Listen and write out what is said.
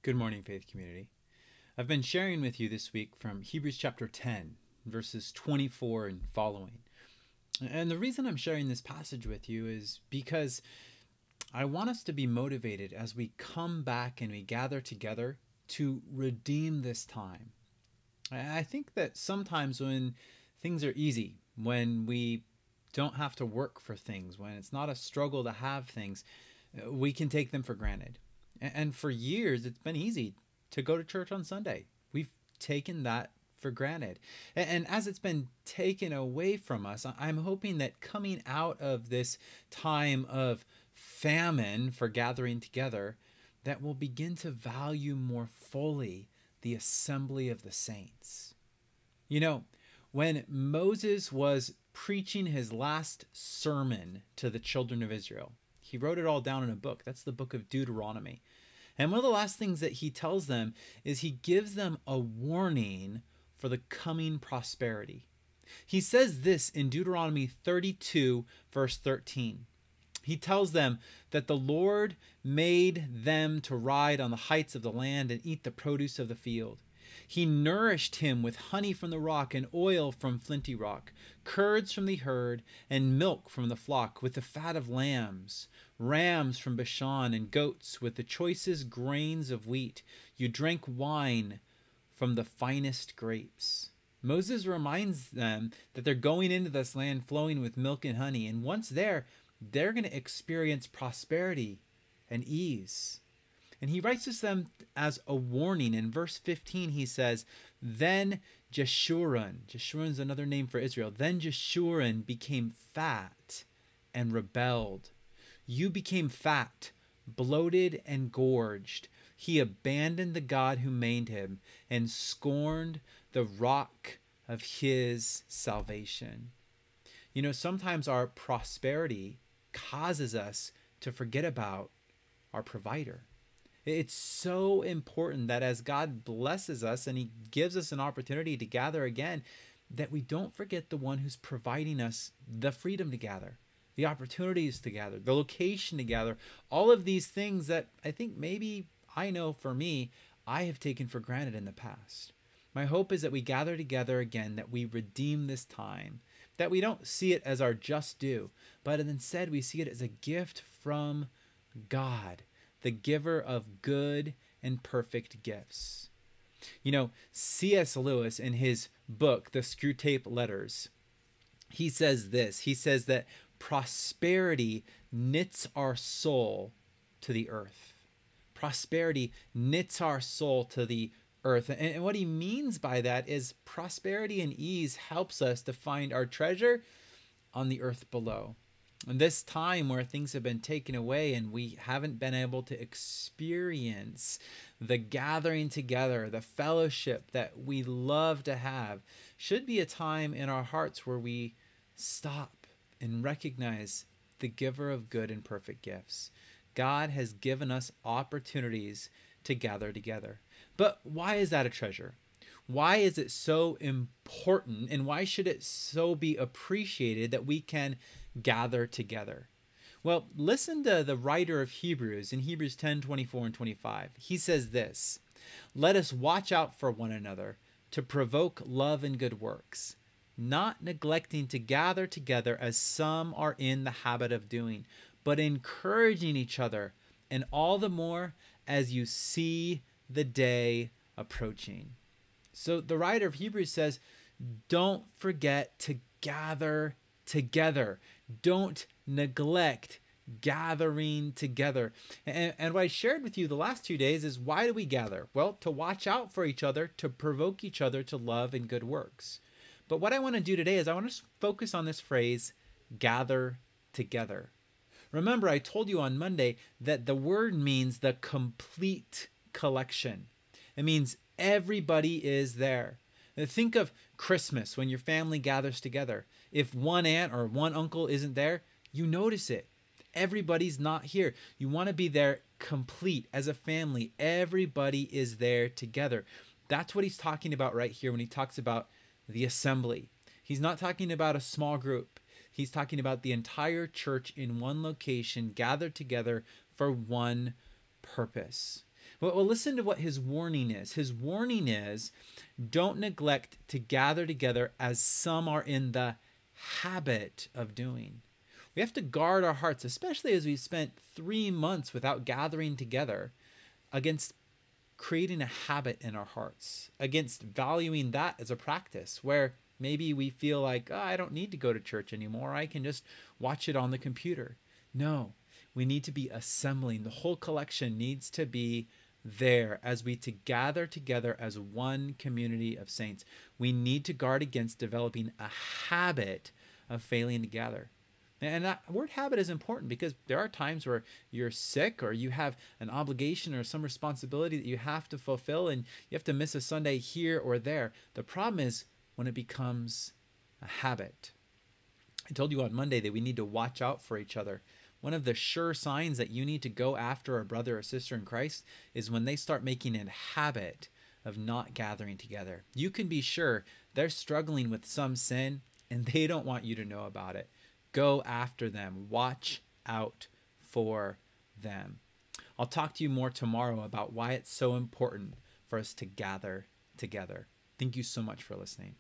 Good morning, Faith Community. I've been sharing with you this week from Hebrews chapter 10, verses 24 and following. And the reason I'm sharing this passage with you is because I want us to be motivated as we come back and we gather together to redeem this time. I think that sometimes when things are easy, when we don't have to work for things, when it's not a struggle to have things, we can take them for granted. And for years, it's been easy to go to church on Sunday. We've taken that for granted. And as it's been taken away from us, I'm hoping that coming out of this time of famine for gathering together, that we'll begin to value more fully the assembly of the saints. You know, when Moses was preaching his last sermon to the children of Israel, he wrote it all down in a book. That's the book of Deuteronomy. And one of the last things that he tells them is he gives them a warning for the coming prosperity. He says this in Deuteronomy 32, verse 13. He tells them that the Lord made them to ride on the heights of the land and eat the produce of the field. He nourished him with honey from the rock and oil from flinty rock, curds from the herd and milk from the flock, with the fat of lambs, rams from Bashan, and goats with the choicest grains of wheat. You drank wine from the finest grapes. Moses reminds them that they're going into this land flowing with milk and honey, and once there, they're going to experience prosperity and ease. And he writes this to them as a warning. In verse 15, he says, Then Jeshurun is another name for Israel. Then Jeshurun became fat and rebelled. You became fat, bloated and gorged. He abandoned the God who made him and scorned the rock of his salvation. You know, sometimes our prosperity causes us to forget about our provider. It's so important that as God blesses us and he gives us an opportunity to gather again, that we don't forget the one who's providing us the freedom to gather, the opportunities to gather, the location to gather, all of these things that I think maybe I know for me, I have taken for granted in the past. My hope is that we gather together again, that we redeem this time, that we don't see it as our just due, but instead we see it as a gift from God, the giver of good and perfect gifts. You know, C.S. Lewis, in his book, The Screwtape Letters, he says this. He says that prosperity knits our soul to the earth. Prosperity knits our soul to the earth. And what he means by that is prosperity and ease helps us to find our treasure on the earth below. And this time where things have been taken away and we haven't been able to experience the gathering together, the fellowship that we love to have, should be a time in our hearts where we stop and recognize the giver of good and perfect gifts. God has given us opportunities to gather together. But why is that a treasure? Why is it so important, and why should it so be appreciated that we can gather together? Well, listen to the writer of Hebrews in Hebrews 10, 24 and 25. He says this, Let us watch out for one another to provoke love and good works, not neglecting to gather together as some are in the habit of doing, but encouraging each other, and all the more as you see the day approaching. So the writer of Hebrews says, don't forget to gather together. Don't neglect gathering together. And what I shared with you the last 2 days is, why do we gather? Well, to watch out for each other, to provoke each other to love and good works. But what I want to do today is I want to focus on this phrase, gather together. Remember, I told you on Monday that the word means the complete collection. It means everybody is there. Now think of Christmas when your family gathers together. If one aunt or one uncle isn't there, you notice it. Everybody's not here. You want to be there complete as a family. Everybody is there together. That's what he's talking about right here when he talks about the assembly. He's not talking about a small group. He's talking about the entire church in one location, gathered together for one purpose. Well, listen to what his warning is. His warning is, don't neglect to gather together as some are in the habit of doing. We have to guard our hearts, especially as we've spent 3 months without gathering together, against creating a habit in our hearts, against valuing that as a practice where maybe we feel like, oh, I don't need to go to church anymore. I can just watch it on the computer. No, we need to be assembling. The whole collection needs to be there as we to gather together as one community of saints. We need to guard against developing a habit of failing to gather. And that word habit is important because there are times where you're sick or you have an obligation or some responsibility that you have to fulfill and you have to miss a Sunday here or there. The problem is when it becomes a habit. I told you on Monday that we need to watch out for each other. One of the sure signs that you need to go after a brother or sister in Christ is when they start making a habit of not gathering together. You can be sure they're struggling with some sin and they don't want you to know about it. Go after them. Watch out for them. I'll talk to you more tomorrow about why it's so important for us to gather together. Thank you so much for listening.